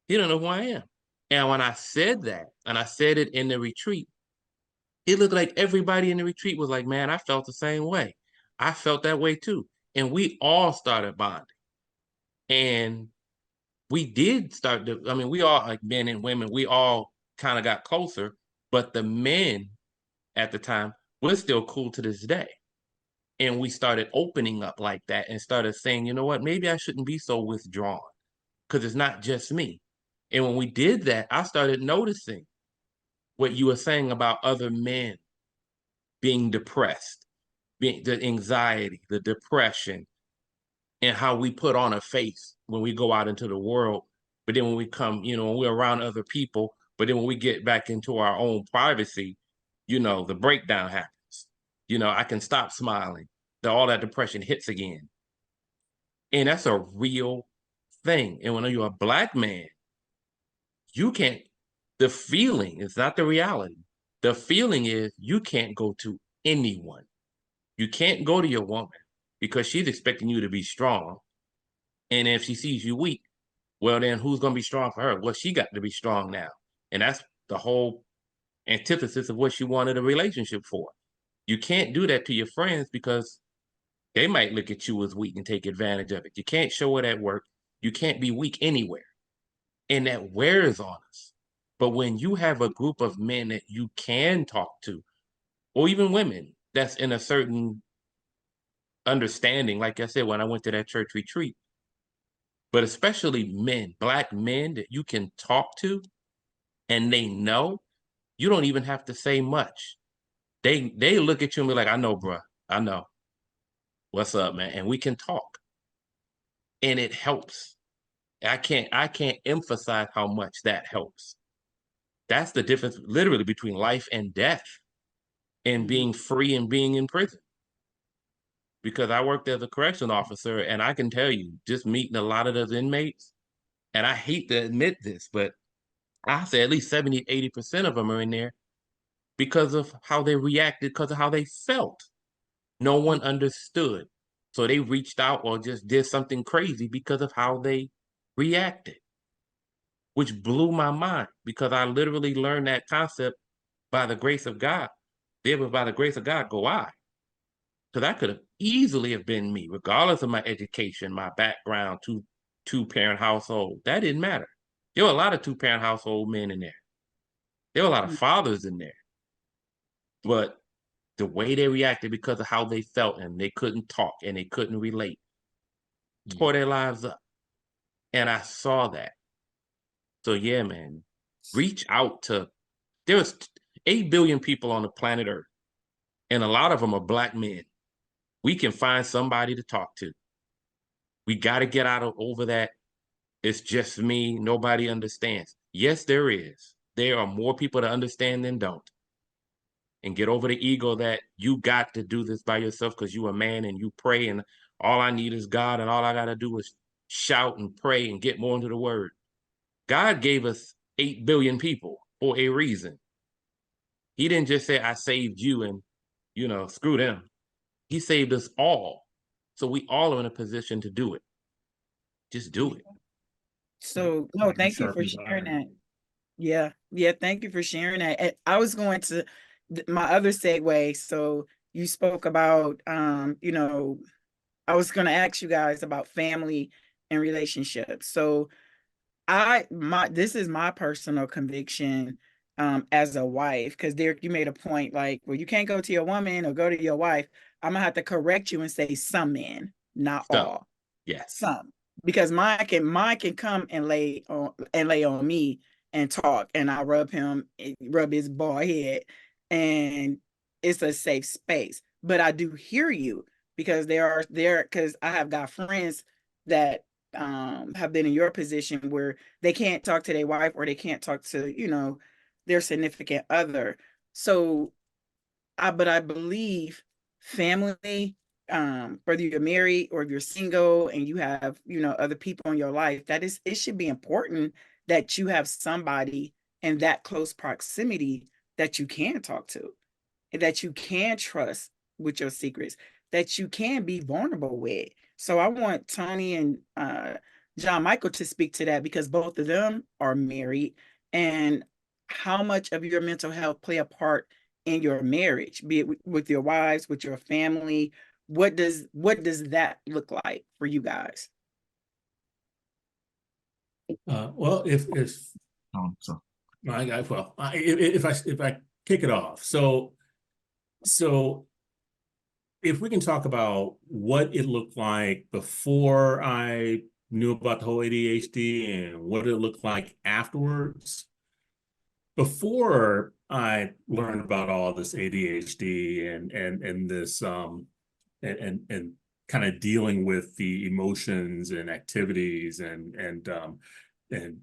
He don't know who I am. And when I said that, and I said it in the retreat, it looked like everybody in the retreat was like, man, I felt the same way. I felt that way too. And we all started bonding. And we did start to, I mean, we all, like men and women, we all kind of got closer, but the men at the time, we're still cool to this day. And we started opening up like that and started saying, you know what, maybe I shouldn't be so withdrawn because it's not just me. And when we did that, I started noticing what you were saying about other men being depressed, being the anxiety, the depression, and how we put on a face when we go out into the world. But then when we come, when we're around other people, but then when we get back into our own privacy, the breakdown happens. I can stop smiling. All that depression hits again. And that's a real thing. And when you're a Black man, you can't, the feeling is not the reality. The feeling is you can't go to anyone. You can't go to your woman because she's expecting you to be strong. And if she sees you weak, well, then who's going to be strong for her? Well, she got to be strong now. And that's the whole antithesis of what she wanted a relationship for. You can't do that to your friends because they might look at you as weak and take advantage of it. You can't show it at work. You can't be weak anywhere. And that wears on us. But when you have a group of men that you can talk to, or even women that's in a certain understanding, like I said, when I went to that church retreat, but especially men, Black men that you can talk to and they know, you don't even have to say much. They look at you and be like, I know, bro. I know. What's up, man? And we can talk. And it helps. I can't emphasize how much that helps. That's the difference literally between life and death and being free and being in prison. Because I worked as a correction officer and I can tell you, just meeting a lot of those inmates, and I hate to admit this, but I say at least 70, 80% of them are in there because of how they reacted, because of how they felt. No one understood. So they reached out or just did something crazy because of how they reacted, which blew my mind because I literally learned that concept by the grace of God. There was by the grace of God go I. Because that could have easily have been me, regardless of my education, my background, two-parent household. That didn't matter. There were a lot of two-parent household men in there. There were a lot of fathers in there. But the way they reacted because of how they felt and they couldn't talk and they couldn't relate, tore their lives up. And I saw that. So yeah, man, reach out to, there's 8 billion people on the planet Earth, and a lot of them are Black men. We can find somebody to talk to. We got to get out of over that. It's just me. Nobody understands. Yes, there is. There are more people to understand than don't. And get over the ego that you got to do this by yourself because you're a man and you pray and all I need is God and all I got to do is shout and pray and get more into the word. God gave us 8 billion people for a reason. He didn't just say, I saved you and, screw them. He saved us all. So we all are in a position to do it. Just do it. So, no, thank you for sharing that. Yeah. Thank you for sharing that. And I was going to my other segue. So you spoke about, I was going to ask you guys about family and relationships. So this is my personal conviction as a wife, because Derek, you made a point like, well, you can't go to your woman or go to your wife. I'm gonna have to correct you and say some men, not all. Yes. Some, because mine can come and lay on me and talk, and I rub his bald head, and it's a safe space. But I do hear you because because I have got friends that have been in your position where they can't talk to their wife or they can't talk to their significant other. So but I believe family, whether you're married or if you're single and you have other people in your life, it should be important that you have somebody in that close proximity that you can talk to and that you can trust with your secrets, that you can be vulnerable with. So I want Tony and Jon-Michael to speak to that because both of them are married, and how much of your mental health play a part in your marriage, be it with your wives, with your family. What does that look like for you guys? Well, if I kick it off, so if we can talk about what it looked like before I knew about the whole ADHD and what it looked like afterwards. Before I learned about all this ADHD and this and kind of dealing with the emotions and activities and the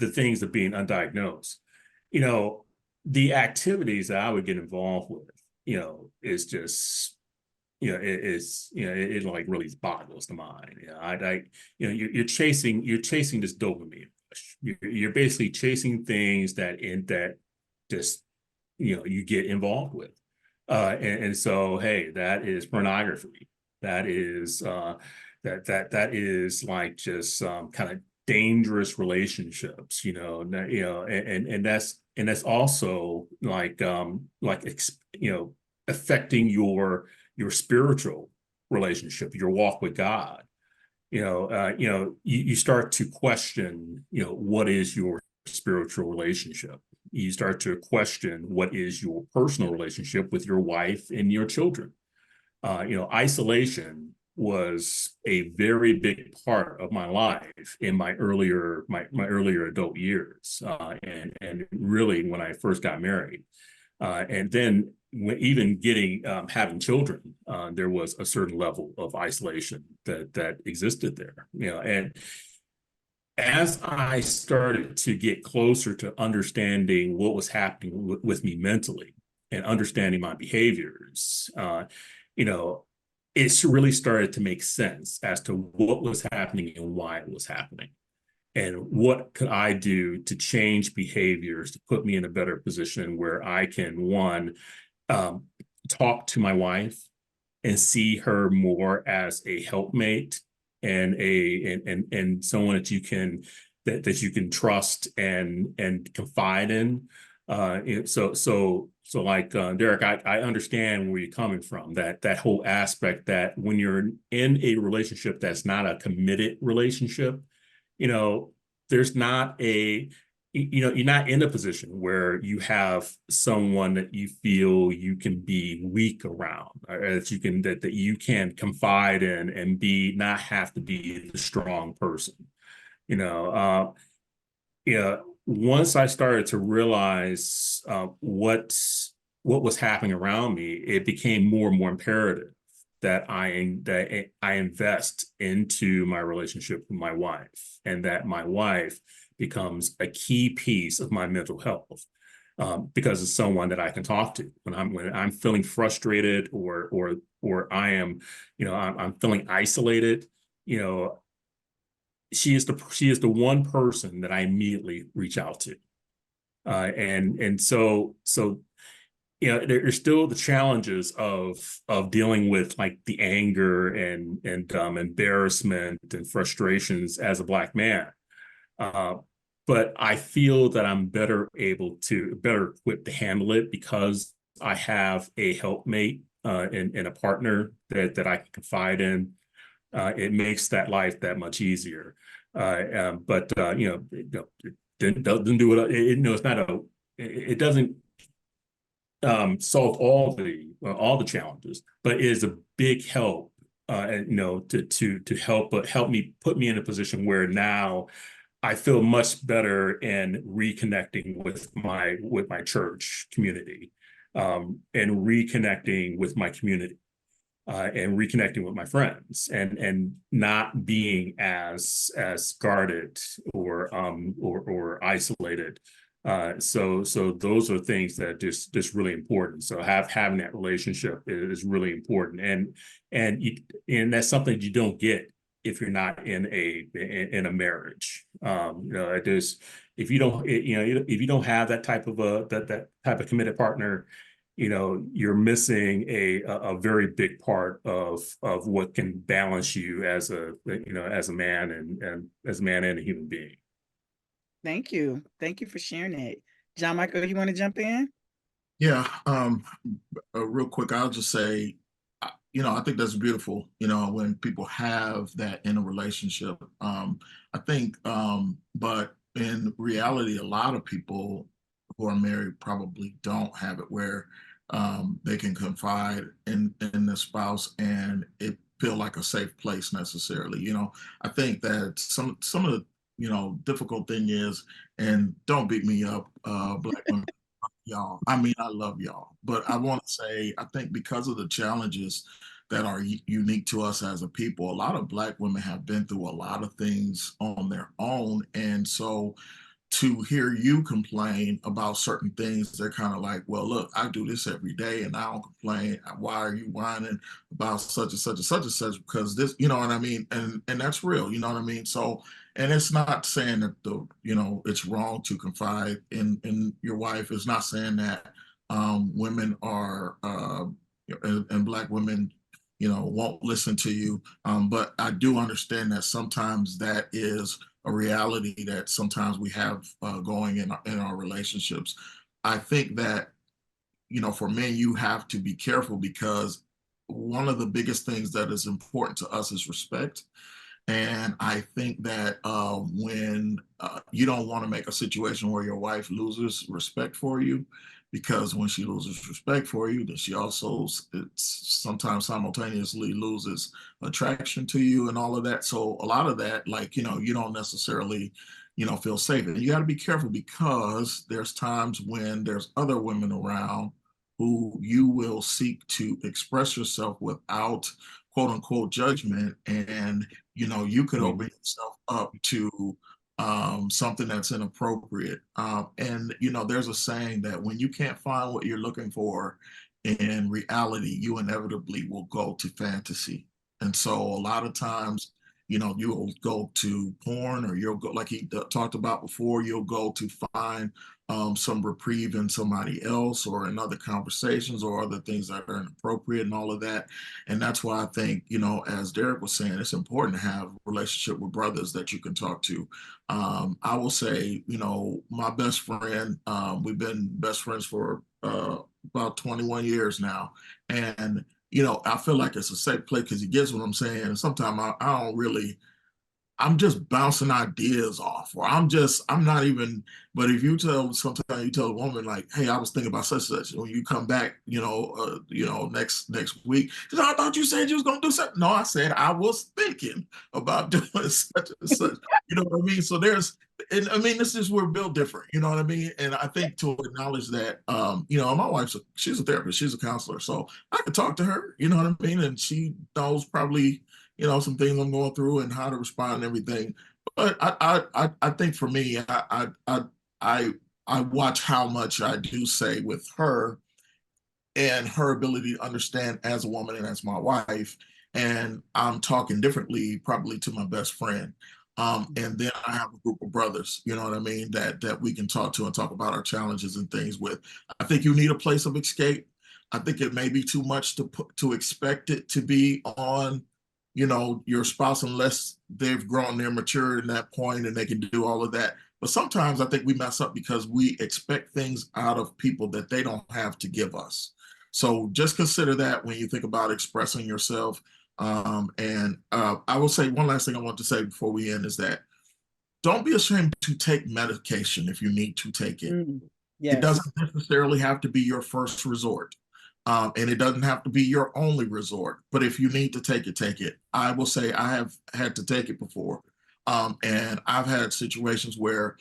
things of being undiagnosed, the activities that I would get involved with, is just it like really boggles the mind. You're chasing this dopamine rush. You're basically chasing things that just you get involved with, and so hey, that is pornography. That is that is like just kind of dangerous relationships, and that's also affecting your spiritual relationship, your walk with God. You start to question, what is your spiritual relationship? You start to question what is your personal relationship with your wife and your children. Isolation was a very big part of my life in my earlier adult years, and really when I first got married, and then even having children, there was a certain level of isolation that existed there. And as I started to get closer to understanding what was happening with me mentally and understanding my behaviors, it's really started to make sense as to what was happening and why it was happening. And what could I do to change behaviors to put me in a better position where I can, one, talk to my wife and see her more as a helpmate and someone that you can trust and confide in. So like Derek, I understand where you're coming from. That whole aspect that when you're in a relationship that's not a committed relationship, there's not you're not in a position where you have someone that you feel you can be weak around, or that you can confide in and not have to be the strong person. Once I started to realize what was happening around me, it became more and more imperative that I invest into my relationship with my wife, and that my wife becomes a key piece of my mental health, because it's someone that I can talk to when I'm feeling frustrated or I am, I'm feeling isolated. She is the one person that I immediately reach out to, and so there's still the challenges of dealing with like the anger and embarrassment and frustrations as a Black man. But I feel that I'm better equipped to handle it because I have a helpmate and a partner that I can confide in. It makes that life that much easier. But it doesn't do it. It's not it doesn't solve all the challenges, but it is a big help, to help me put me in a position where now I feel much better in reconnecting with my church community, and reconnecting with my community, and reconnecting with my friends, and not being as guarded or isolated. So those are things that just really important. So having that relationship is really important, and that's something you don't get if you're not in a marriage. It is, if you don't have that type of that type of committed partner, you're missing a very big part of what can balance you as a man and as a man and a human being. Thank you for sharing that. Jon-Michael, you want to jump in? Yeah, real quick, I'll just say, I think that's beautiful, when people have that in a relationship. I think, but in reality, a lot of people who are married probably don't have it where they can confide in the spouse and it feel like a safe place necessarily. I think that some of the difficult thing is, and don't beat me up, Black women, y'all. I mean, I love y'all, but I want to say, I think because of the challenges that are unique to us as a people, a lot of Black women have been through a lot of things on their own. And so to hear you complain about certain things, they're kind of like, well, look, I do this every day and I don't complain. Why are you whining about about such and such and such and such because this, you know what I mean? And that's real, you know what I mean? So, and it's not saying that it's wrong to confide in your wife. It's not saying that women are and Black women, won't listen to you. But I do understand that sometimes that is a reality that sometimes we have going in our relationships. I think that, for men, you have to be careful because one of the biggest things that is important to us is respect. And I think that when you don't want to make a situation where your wife loses respect for you, because when she loses respect for you, then she also sometimes simultaneously loses attraction to you and all of that. So a lot of that, like, you don't necessarily, feel safe. And you got to be careful because there's times when there's other women around who you will seek to express yourself without quote unquote judgment. And you could open yourself up to something that's inappropriate. And there's a saying that when you can't find what you're looking for in reality, you inevitably will go to fantasy. And so a lot of times, you'll go to porn, or you'll go, like he talked about before, you'll go to find some reprieve in somebody else or in other conversations or other things that are inappropriate and all of that. And that's why I think, as Derek was saying, it's important to have a relationship with brothers that you can talk to. I will say, my best friend, we've been best friends for about 21 years now. And, I feel like it's a safe place because he gets what I'm saying. And sometimes I don't really, I'm just bouncing ideas off, or I'm not even, but if sometimes you tell a woman like, hey, I was thinking about such and such, when you come back, next week, she said, I thought you said you was going to do something. No, I said, I was thinking about doing such and such, you know what I mean? So and I mean, this is, we're built different, you know what I mean? And I think to acknowledge that, my wife, she's a therapist, she's a counselor, so I could talk to her, you know what I mean? And she knows probably, some things I'm going through and how to respond and everything. But I think for me, I watch how much I do say with her and her ability to understand as a woman and as my wife. And I'm talking differently probably to my best friend. And then I have a group of brothers, you know what I mean, that we can talk to and talk about our challenges and things with. I think you need a place of escape. I think it may be too much to expect it to be on your spouse, unless they've grown, they're mature in that point and they can do all of that. But sometimes I think we mess up because we expect things out of people that they don't have to give us. So just consider that when you think about expressing yourself. And I will say one last thing I want to say before we end is that don't be ashamed to take medication if you need to take it. Yes. It doesn't necessarily have to be your first resort. And it doesn't have to be your only resort, but if you need to take it, take it. I will say I have had to take it before. And I've had situations where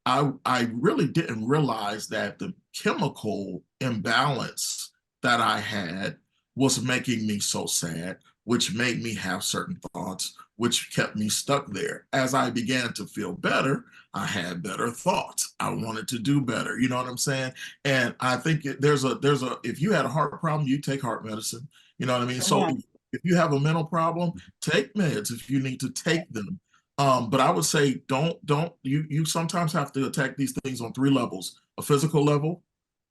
I really didn't realize that the chemical imbalance that I had was making me so sad, which made me have certain thoughts, which kept me stuck there. As I began to feel better, I had better thoughts. I wanted to do better. You know what I'm saying? And I think if you had a heart problem, you take heart medicine. You know what I mean? So if you have a mental problem, take meds if you need to take them. But I would say you sometimes have to attack these things on three levels: a physical level,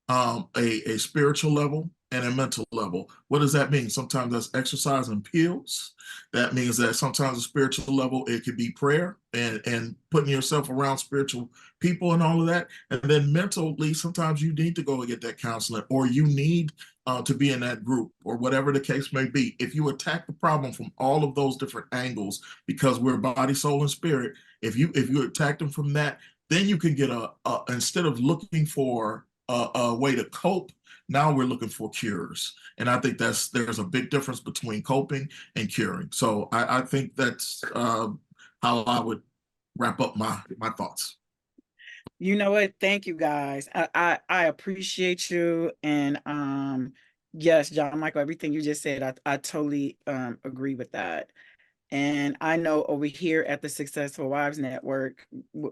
a spiritual level, and a mental level. What does that mean? Sometimes that's exercise and pills. That means that sometimes a spiritual level, it could be prayer and putting yourself around spiritual people and all of that. And then mentally, sometimes you need to go and get that counseling, or you need to be in that group, or whatever the case may be. If you attack the problem from all of those different angles, because we're body, soul, and spirit, if you attack them from that, then you can get instead of looking for a way to cope, now we're looking for cures. And I think there's a big difference between coping and curing. So I think that's how I would wrap up my thoughts. You know what? Thank you, guys. I appreciate you. And yes, Jon-Michael, everything you just said, I totally agree with that. And I know over here at the Successful Wives Network,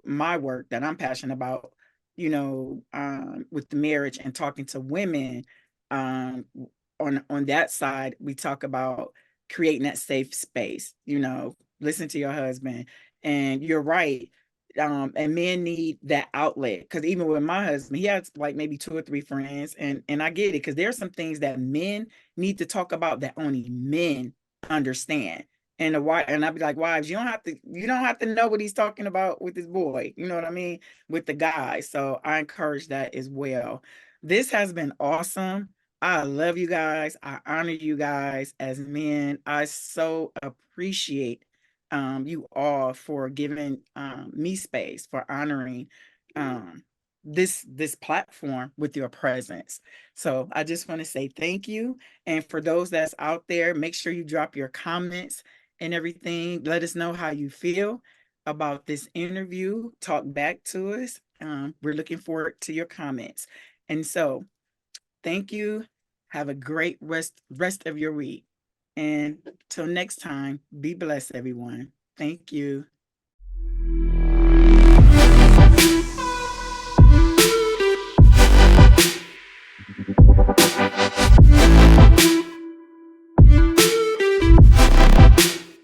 my work that I'm passionate about, with the marriage and talking to women, on that side, we talk about creating that safe space, listen to your husband. And you're right. And men need that outlet, because even with my husband, he has like maybe 2 or 3 friends, and I get it, because there's some things that men need to talk about that only men understand. And I'd be like, wives, you don't have to know what he's talking about with his boy, you know what I mean, with the guy. So I encourage that as well. This has been awesome. I love you guys. I honor you guys as men. I so appreciate you all for giving me space, for honoring this platform with your presence. So I just want to say thank you. And for those that's out there, make sure you drop your comments and everything. Let us know how you feel about this interview. Talk back to us. We're looking forward to your comments. And so thank you. Have a great rest of your week. And till next time, be blessed, everyone. Thank you.